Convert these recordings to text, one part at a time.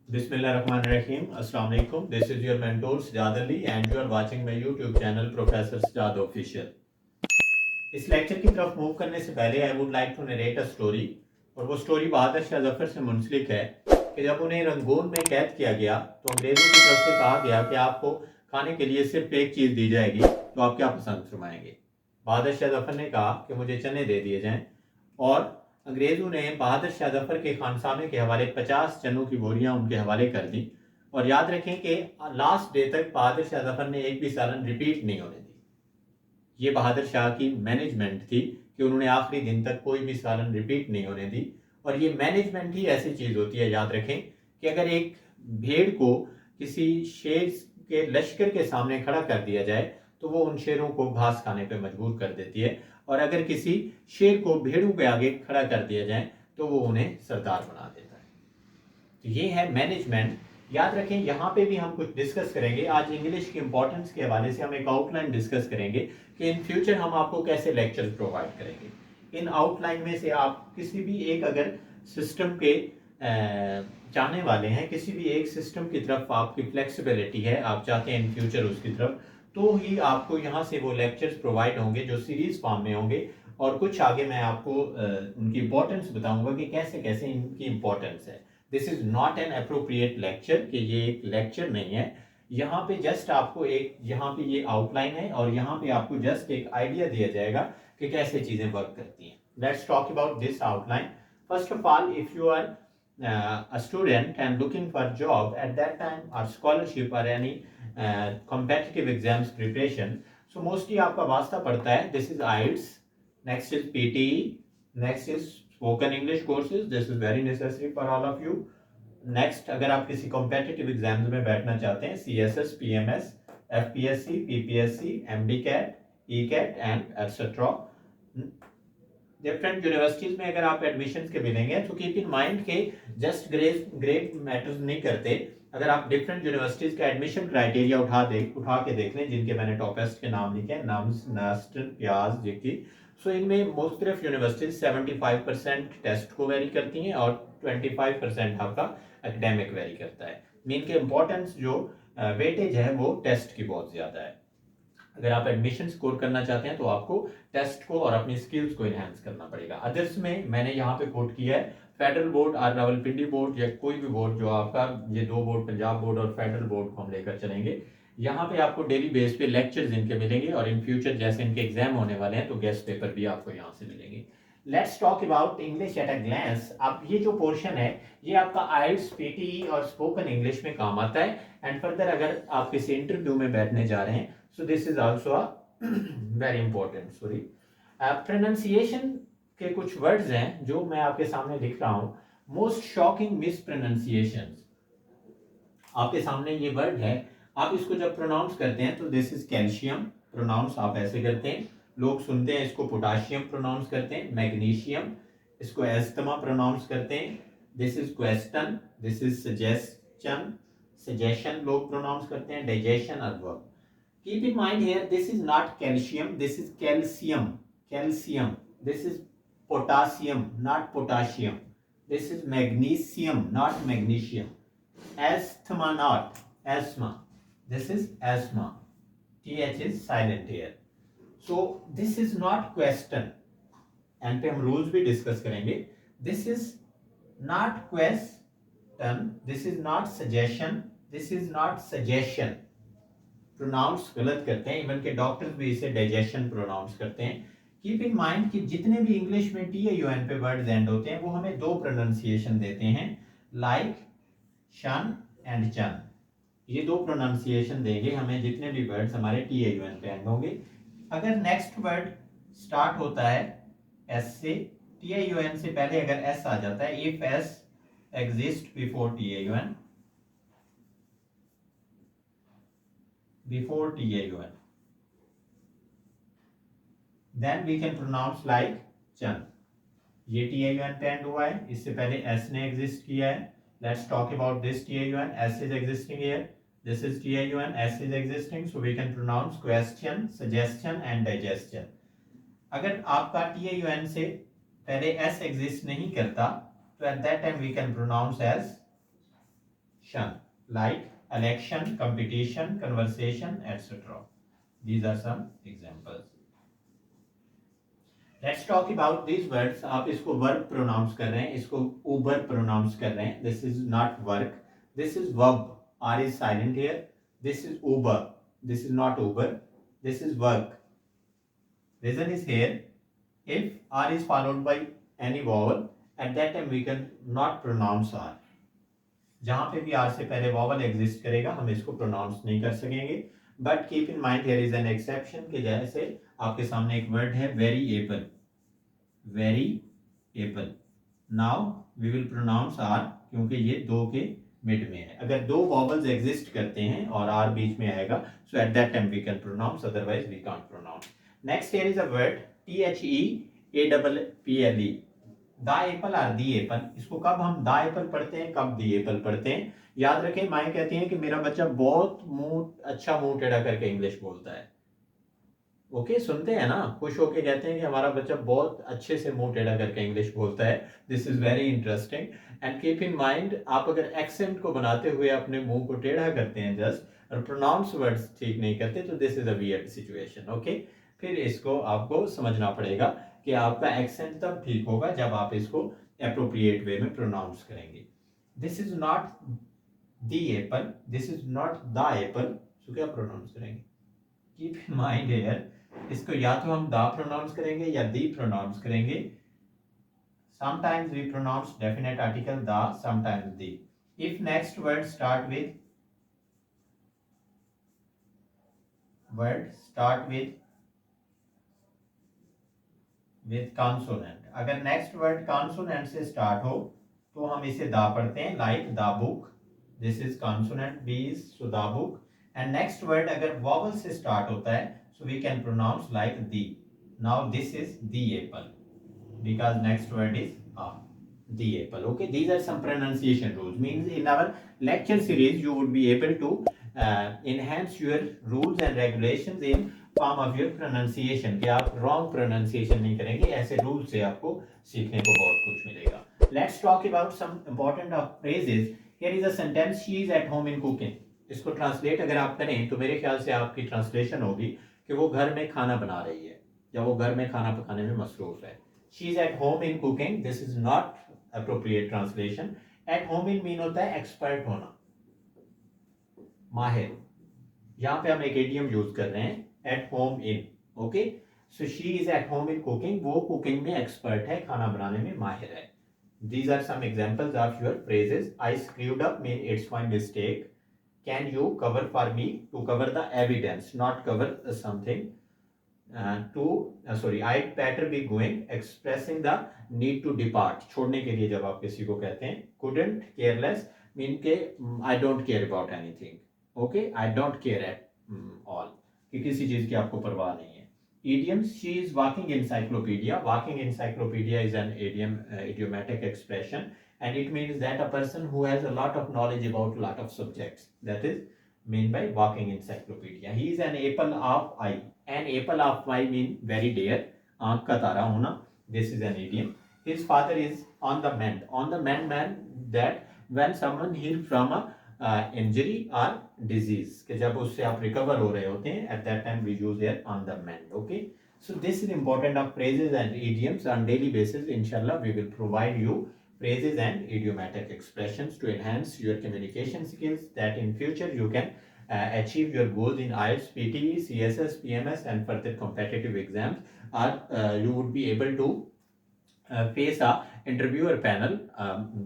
Bismillahirrahmanirrahim. Assalamu alaikum. This is your mentor Sajad Ali and you are watching my YouTube channel Professor Sajad Official. इस lecture की तरफ move करने से पहले I would like to narrate a story और वो story Bahadur Shah Zafar से मुंसलिक है कि जब उन्हें रंगून में कैद किया गया तो अंग्रेजों की तरफ से कहा गया कि आपको खाने के लिए सिर्फ एक चीज़ दी जाएगी तो आप क्या पसंद फरमाएंगे। बहादुर शाह जफर ने कहा कि मुझे चने दे दिए जाएं और अंग्रेज़ों ने बहादुर शाह जफर के खानसामे के हवाले 50 चनों की बोरियां उनके हवाले कर दी। और याद रखें कि लास्ट डे तक बहादुर शाह जफर ने एक भी सालन रिपीट नहीं होने दी। ये बहादुर शाह की मैनेजमेंट थी कि उन्होंने आखिरी दिन तक कोई भी सालन रिपीट नहीं होने दी। और ये मैनेजमेंट ही ऐसी चीज़ होती है, याद रखें कि अगर एक भेड़ को किसी शेर के लश्कर के सामने खड़ा कर दिया जाए तो वो उन शेरों को घास खाने पे मजबूर कर देती है, और अगर किसी शेर को भेड़ों के आगे खड़ा कर दिया जाए तो वो उन्हें सरदार बना देता है। तो ये है मैनेजमेंट। याद रखें यहाँ पे भी हम कुछ डिस्कस करेंगे। आज इंग्लिश की इंपॉर्टेंस के हवाले से हम एक आउटलाइन डिस्कस करेंगे कि इन फ्यूचर हम आपको कैसे लेक्चर प्रोवाइड करेंगे। इन आउटलाइन में से आप किसी भी एक अगर सिस्टम के चाहने वाले हैं, किसी भी एक सिस्टम की तरफ आपकी फ्लेक्सिबिलिटी है, आप चाहते हैं इन फ्यूचर उसकी तरफ, तो ही आपको यहाँ से वो लेक्चर्स प्रोवाइड होंगे जो सीरीज फॉर्म में होंगे। और कुछ आगे मैं आपको उनकी इंपॉर्टेंस बताऊंगा कि कैसे कैसे इनकी इंपॉर्टेंस है। This is not an appropriate lecture, कि ये एक लेक्चर नहीं है। यहाँ पे जस्ट आपको एक, यहाँ पे ये आउटलाइन है और यहाँ पे आपको जस्ट एक आइडिया दिया जाएगा कि कैसे चीजें वर्क करती हैं। Let's talk about this outline. First of all, if you are a student and looking for a job at that time or scholarship or any competitive exams preparation, so mostly आपका वास्ता पड़ता है, this is IELTS, next is PTE, next is spoken English courses, this is very necessary for all of you. Next, अगर आप किसी competitive exams में बैठना चाहते हैं, CSS, PMS, FPSC, PPSC, MDCAT, ECAT and etc. Different universities में अगर आप एडमिशन के मिलेंगे तो कीप इन माइंड के जस्ट ग्रेड मैटर्स नहीं करते। अगर आप डिफरेंट यूनिवर्सिटीज का एडमिशन क्राइटेरिया उठा के देख लें, जिनके मैंने टॉपेस्ट के नाम लिखे हैं, नम्स, नास्टन, प्याज, जिकी, सो इनमें मुख्तलिफ यूनिवर्सिटीज 75% टेस्ट को वेरी करती हैं और 25% आपका एकेडमिक वेरी करता है। मीन के इम्पोर्टेंस जो वेटेज है वो टेस्ट की बहुत ज़्यादा है। अगर आप एडमिशन स्कोर करना चाहते हैं तो आपको टेस्ट को और अपनी स्किल्स को इनहेंस करना पड़ेगा। अदर्स में मैंने यहाँ पे कोट किया है फेडरल बोर्ड और रावलपिंडी बोर्ड या कोई भी बोर्ड जो आपका, ये दो बोर्ड, पंजाब बोर्ड और फेडरल बोर्ड को हम लेकर चलेंगे। यहाँ पे आपको डेली बेस पे लेक्चर्स इनके मिलेंगे और इन फ्यूचर जैसे इनके एग्जाम होने वाले हैं तो गेस्ट पेपर भी आपको यहाँ से मिलेंगे। Let's talk about English at a glance. अब ये जो पोर्शन है ये आपका आइल्स, पीटीई और स्पोकन इंग्लिश में काम आता है। एंड फर्दर अगर आप किसी इंटरव्यू में बैठने जा रहे हैं, so this is also a very important, sorry, pronunciation के कुछ वर्ड्स हैं जो मैं आपके सामने लिख रहा हूं। मोस्ट शॉकिंग मिस प्रोनाउंसिएशंस, आपके सामने ये वर्ड है, आप इसको जब प्रोनाउंस करते हैं तो दिस इज कैल्शियम, प्रोनाउंस आप ऐसे करते हैं। लोग सुनते हैं इसको पोटाशियम प्रोनाउंस करते हैं। मैग्नीशियम, इसको एस्थमा प्रोनाउंस करते हैं। This is question, this is suggestion, suggestion लोग प्रोनाउंस करते हैं। डाइजेशन और work. Keep in mind here, this is not calcium, this is calcium, calcium. This is potassium, not potassium. This is magnesium, not magnesium. Asthma, not asthma. This is asthma. TH is silent here. So this is not question. End पे हम rules भी discuss करेंगे। This is not question, this is not suggestion, this is not suggestion. Pronounce गलत करते हैं, even के doctors भी इसे डाइजेशन प्रोनाउंस करते हैं। कीप इन माइंड कि जितने भी इंग्लिश में TAUN पे वर्ड्स एंड होते हैं वो हमें दो प्रोनाउंसिएशन देते हैं, लाइक, शन एंड चन। ये दो प्रोनाउंसिएशन देंगे हमें जितने भी वर्ड्स हमारे TAUN पे एंड होंगे। अगर नेक्स्ट वर्ड स्टार्ट होता है S से, TAUN से पहले अगर S आ जाता है, if S exist before TAUN, before TAUN, then we can pronounce like चन। ये TAUN पे एंड हुआ है, इससे पहले S ने एग्जिस्ट किया है। Let's talk about this TAUN. S is existing here. This is TAUN. S is existing, so we can pronounce question, suggestion and digestion. अगर आपका TAUN से पहले S एग्जिस्ट नहीं करता तो at that time we can pronounce as like election, competition, conversation, etc. These are some examples. Let's talk about these words. आप इसको verb pronounce कर रहे हैं, इसको उबर प्रोनाउंस कर रहे हैं. This is not work. This is verb. R is silent here. This is uber. This is not uber. This is work. Reason is here. If R is followed by any vowel, at that time we can not pronounce R. जहां पे भी R से पहले vowel exist करेगा हम इसको pronounce नहीं कर सकेंगे. But keep in mind here is an exception कि जैसे आपके सामने एक word है variable. Variable. Now we will pronounce R क्योंकि ये दो के मिड में है. अगर दो vowels exist करते हैं और R बीच में आएगा, so at that time we can pronounce, otherwise we can't pronounce. Next here is a word THEAPPLE. The Apple और दी एपल. इसको कब हम द एपल पढ़ते हैं, कब दी एपल पढ़ते हैं. याद रखें, माएँ कहती हैं कि मेरा बच्चा बहुत मुंह टेढ़ा करके इंग्लिश बोलता है. ओके, सुनते हैं ना, खुश होके कहते हैं कि हमारा बच्चा बहुत अच्छे से मुंह टेढ़ा करके इंग्लिश बोलता है. This is very interesting and keep in mind, आप अगर एक्सेंट को बनाते हुए अपने मुंह को टेढ़ा करते हैं जस्ट और प्रोनाउंस वर्ड्स ठीक नहीं करते, तो this is a weird situation. Okay, फिर इसको आपको समझना पड़ेगा कि आपका एक्सेंट तब ठीक होगा जब आप इसको एप्रोप्रिएट वे में प्रोनाउंस करेंगे. This is not the apple, this is not the apple, so क्या प्रोनाउंस करेंगे. कीप इन माइंड हियर, इसको या तो हम द प्रोनाउंस करेंगे या दी प्रोनाउंस करेंगे. Sometimes we pronounce definite article the, sometimes the. If next word start with consonant, अगर नेक्स्ट वर्ड कॉन्सोनेंट से स्टार्ट हो तो हम इसे दा पढ़ते हैं. Like the book, this is consonant B is, so the book. And next word अगर vowel से स्टार्ट होता है, so we can pronounce like the. Now this is the apple because next word is the Apple. Okay, these are some pronunciation rules. Means in our lecture series you would be able to enhance your rules and regulations in form of your pronunciation, कि आप wrong pronunciation नहीं करेंगे. ऐसे rule से आपको सीखने को बहुत कुछ मिलेगा. Let's talk about some important of phrases. Here is a sentence, she is at home in cooking. इसको ट्रांसलेट अगर आप करें तो मेरे ख्याल से आपकी ट्रांसलेशन होगी कि वो घर में खाना बना रही है या वो घर में खाना पकाने में मसरूफ है. She is at home in cooking, this is not appropriate translation. Eight home in mean होता है एक्सपर्ट होना, माहिर. यहाँ पे हम एक इडियम यूज कर रहे हैं, at home in. Okay, so she is at home in cooking. वो कुकिंग में एक्सपर्ट है, खाना बनाने में माहिर है. These are some examples of your phrases. I screwed up mean it's my mistake. Can you cover for me, to cover the evidence, not cover something. I'd better be going, expressing the need to depart, छोड़ने के लिए जब आप किसी को कहते हैं. Couldn't, careless mean के I don't care about anything. Okay, I don't care at all, कि किसी चीज की आपको परवाह नहीं है. Idioms, she is walking encyclopedia. Walking encyclopedia is an idiom, idiomatic expression, and it means that a person who has a lot of knowledge about a lot of subjects. That is mean by walking encyclopedia. He is an apple of eye. An apple of eye mean very dear. आँख का तारा होना. This is an idiom. His father is on the mend. On the mend meant that when someone healed from a injury or disease, कि जब उससे आप recover हो रहे होते हैं, at that time we use here on the mend. Okay, so this is important of phrases and idioms on daily basis. Inshallah we will provide you phrases and idiomatic expressions to enhance your communication skills, that in future you can achieve your goals in IELTS, PTE, CSS, PMS and further competitive exams, or you would be able to face a interviewer panel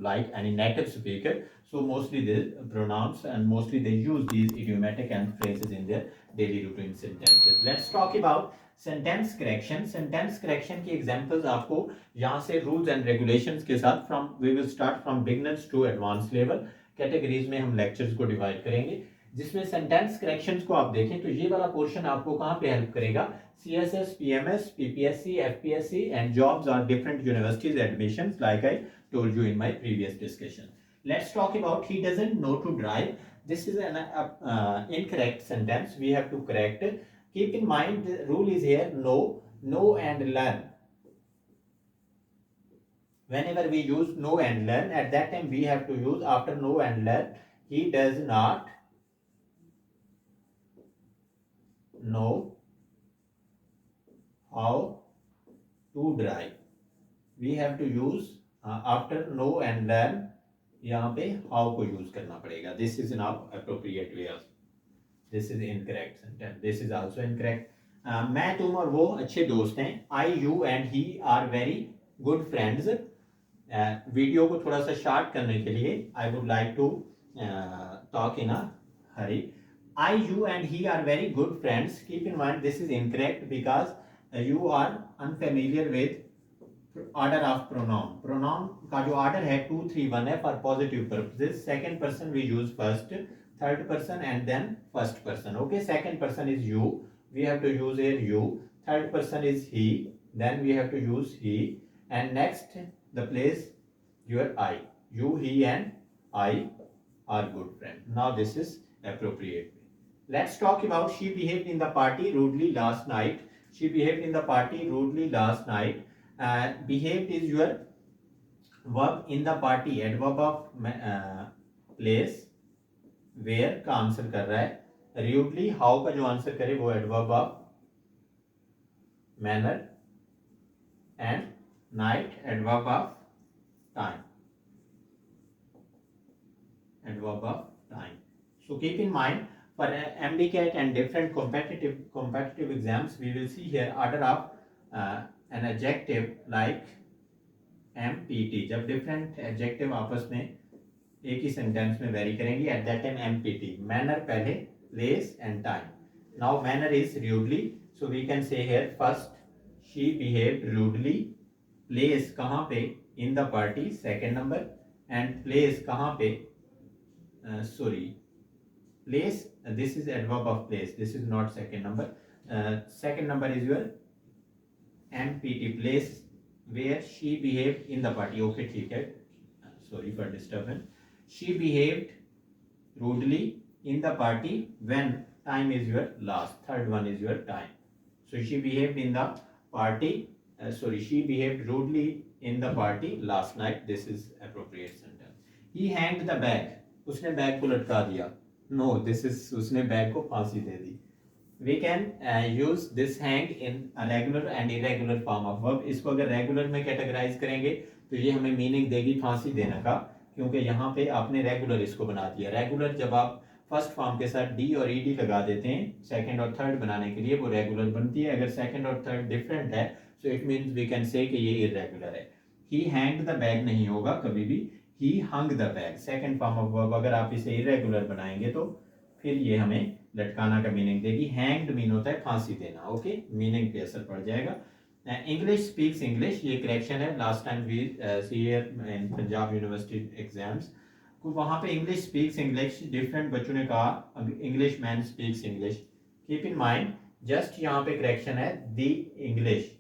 like any native speaker. So mostly they pronounce and mostly they use these idiomatic and phrases in their daily routine sentences. Let's talk about sentence correction. Sentence correction की examples आपको यहाँ से rules and regulations के साथ from we will start from beginners to advance level categories में हम lectures को divide करेंगे, जिसमें सेंटेंस करेक्शंस को आप देखें तो ये वाला पोर्शन आपको कहाँ पे हेल्प करेगा. CSS, PMS, PPSC, FPSC and jobs are different universities admissions, like I told you in my previous discussion. Let's talk about he doesn't know to drive. This is an incorrect sentence. We have to correct it. Keep in mind the rule is here know and learn. Whenever we use know and learn, at that time we have to use after know and learn he does not know how to drive. We have to use after know and learn, यहाँ पे how को use करना पड़ेगा. This is not appropriate way. This is incorrect sentence. This is also incorrect. मैं तुम और वो अच्छे दोस्त हैं. I, you and he are very good friends. Video को थोड़ा सा शार्ट करने के लिए I would like to talk in a hurry. I, you and he are very good friends. Keep in mind this is incorrect because you are unfamiliar with order of pronoun. Pronoun का जो order है 2, 3, 1 है for positive purposes. Second person we use first, third person and then first person. Okay, second person is you. We have to use here you. Third person is he. Then we have to use he. And next the place your I. You, he and I are good friends. Now this is appropriate. Let's talk about she behaved in the party rudely last night. She behaved in the party rudely last night. Behaved is your verb in the party, adverb of place, where का answer कर रहा है. rudely how का जो answer करे वो adverb of manner, and night adverb of time. Adverb of time. So keep in mind for MDCAT and different competitive exams we will see here order of an adjective like MPT. जब different adjective आपस में एक ही sentence में vary करेंगी at that time MPT. Manner पहले, place and time. Now manner is rudely, so we can say here first she behaved rudely. Place कहाँ पे? In the party, second number, and place कहाँ पे? Place, this is adverb of place. This is not second number. Second number is your MPT, place where she behaved in the party. Okay, ठीक है. Sorry for disturbance. She behaved rudely in the party when time is your last. Third one is your time. So she behaved in the party. She behaved rudely in the party last night. This is appropriate sentence. He hanged the bag. उसने bag को लटका दिया. No, this is उसने bag को फांसी दे दी. We can use this hang in a regular and irregular form of verb. इसको अगर regular में categorize करेंगे तो ये हमें meaning देगी फांसी देने का, क्योंकि यहाँ पे आपने regular इसको बना दिया. Regular जब आप फर्स्ट फॉर्म के साथ डी और ईडी लगा देते हैं सेकंड और थर्ड बनाने के लिए, वो रेगुलर बनती है. अगर सेकंड और थर्ड डिफरेंट है so it means we can say कि ये इरेगुलर है. ही हैंग्ड द बैग नहीं होगा कभी भी. He hung the bag second form of verb. अगर आप इसे इरेगुलर बनाएंगे तो फिर ये हमें लटकाना का मीनिंग देगी. हैंग्ड मीन होता है फांसी देना. ओके, मीनिंग पे असर पड़ जाएगा. इंग्लिश स्पीक्स इंग्लिश, ये करेक्शन है. Last time we see in Punjab university exams वहाँ पे इंग्लिश स्पीक्स इंग्लिश डिफरेंट बच्चों ने कहा English man speaks English. Keep in mind just यहाँ पे करेक्शन है दी इंग्लिश.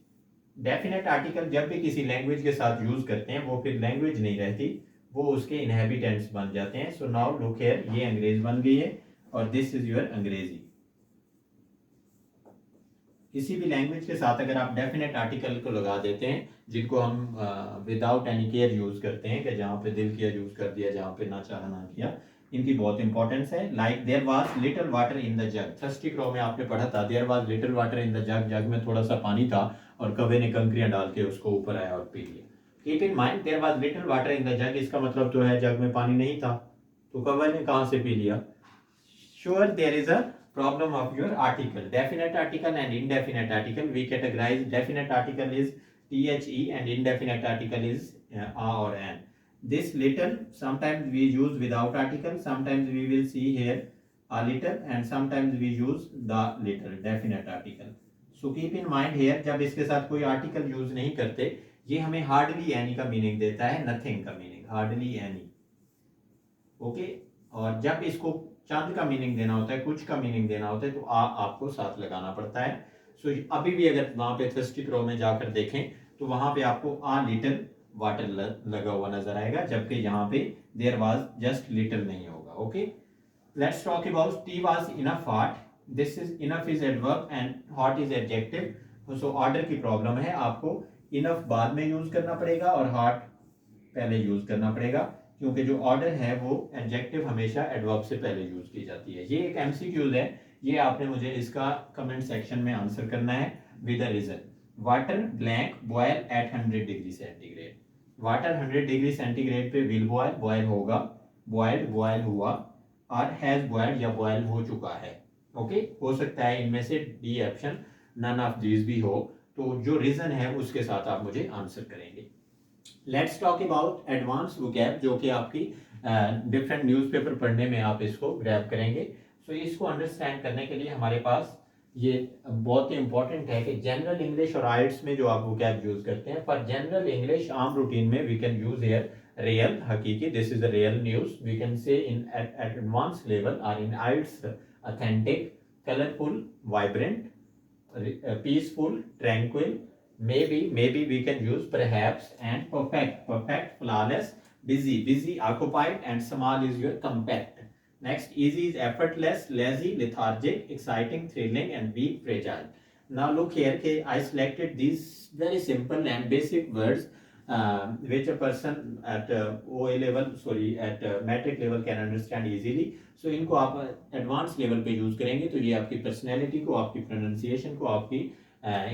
डेफिनेट आर्टिकल जब भी किसी लैंग्वेज के साथ यूज करते हैं वो फिर लैंग्वेज नहीं रहती, वो उसके इनहेबिटेंट्स बन जाते हैं. सो नाउ लुक हियर, ये अंग्रेज बन गई है और दिस इज योर अंग्रेजी. किसी भी लैंग्वेज के साथ अगर आप डेफिनेट आर्टिकल को लगा देते हैं, जिनको हम विदाउट एनी केयर यूज करते हैं, कि जहाँ पे दिल किया यूज कर दिया, जहाँ पे ना चाहा ना किया, इनकी बहुत इंपॉर्टेंस है. Like there was little water in the jug. Thirsty crow में आपने पढ़ा था there was little water in the jug. Jug में थोड़ा सा पानी था और कौवे ने कंकरियां डाल के उसको ऊपर आया और पी लिया. Keep in mind there was little water in the jug, इसका मतलब तो है जग में पानी नहीं था, तो कौवे ने कहाँ से पी लिया. Sure there is a problem of your article. Definite article and indefinite article. We categorize definite article is the and indefinite article is a or an. This little sometimes we use without article, sometimes we will see here a little, and sometimes we use the little definite article. So keep in mind here जब इसके साथ कोई article use नहीं करते, ये हमें hardly any का meaning देता है, nothing का meaning, hardly any. ओके, और जब इसको चांद का मीनिंग देना होता है, कुछ का मीनिंग देना होता है, तो आपको साथ लगाना पड़ता है. सो अभी भी अगर वहां पे थर्स्टी क्रॉ में जाकर देखें तो वहां पे आपको आ लिटिल वाटर लगा हुआ नजर आएगा, जबकि यहाँ पे देयर वाज जस्ट लिटिल नहीं होगा. Okay, let's talk about tea was enough hot. This is enough is adverb and hot is adjective. So order की प्रॉब्लम है, आपको इनफ बाद में यूज करना पड़ेगा और हॉट पहले यूज करना पड़ेगा, क्योंकि जो ऑर्डर है वो एडजेक्टिव हमेशा एडवर्ब से पहले यूज की जाती है। ये एक एमसीक्यूज है, ये आपने मुझे इसका कमेंट सेक्शन में आंसर करना है with a reason. Water blank boil at 100 degree centigrade. Water 100 degree centigrade पे विल बॉयल, बॉयल होगा, बॉयल्ड बॉयल हुआ, और हैज बॉयल्ड या बॉयल हो चुका है। ओके, हो सकता है इनमें से D option none of these भी हो, तो जो रीजन है उसके साथ आप मुझे आंसर करेंगे। Let's talk about advance vocab, जो कि आपकी डिफरेंट न्यूज़पेपर पढ़ने में आप इसको ग्रैब करेंगे। सो इसको अंडरस्टैंड करने के लिए हमारे पास ये बहुत ही इंपॉर्टेंट है कि जनरल इंग्लिश और आइट्स में जो आप वोकैब यूज करते हैं, फॉर जनरल इंग्लिश आम रूटीन में we can use here real, हकीकी, this is the real news, we can say in at advance level, और in its authentic, colourful, vibrant, peaceful, tranquil, maybe we can use perhaps, and perfect, flawless, busy, occupied, and small is your compact. Next, easy is effortless, lazy, lethargic, exciting, thrilling, and weak, fragile. Now look here, okay, I selected these very simple and basic words which a person at OA level, sorry, at metric level can understand easily. सो इनको आप advance level पे use करेंगे तो ये आपकी personality को, आपकी pronunciation को, आपकी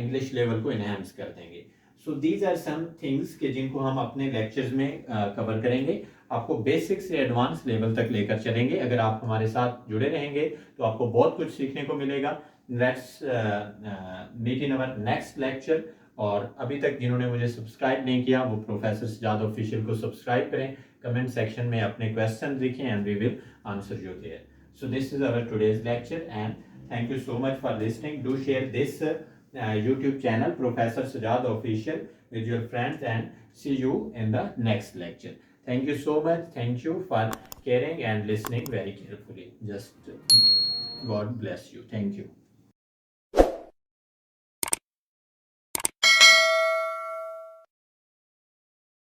इंग्लिश लेवल को इनहेंस कर देंगे। So these are some things के जिनको हम अपने लेक्चर्स में कवर करेंगे, आपको बेसिक से एडवांस लेवल तक लेकर चलेंगे। अगर आप हमारे साथ जुड़े रहेंगे तो आपको बहुत कुछ सीखने को मिलेगा। Let's meet in our next lecture. और अभी तक जिन्होंने मुझे सब्सक्राइब नहीं किया वो प्रोफेसर सजाद ऑफिशियल को सब्सक्राइब करें, कमेंट सेक्शन में अपने क्वेश्चन लिखें and we will answer you there. So this is our today's lecture, and thank you so much for listening. Do share this YouTube channel Professor Sajad Official with your friends, and see you in the next lecture. Thank you so much. Thank you for caring and listening very carefully. Just God bless you. Thank you.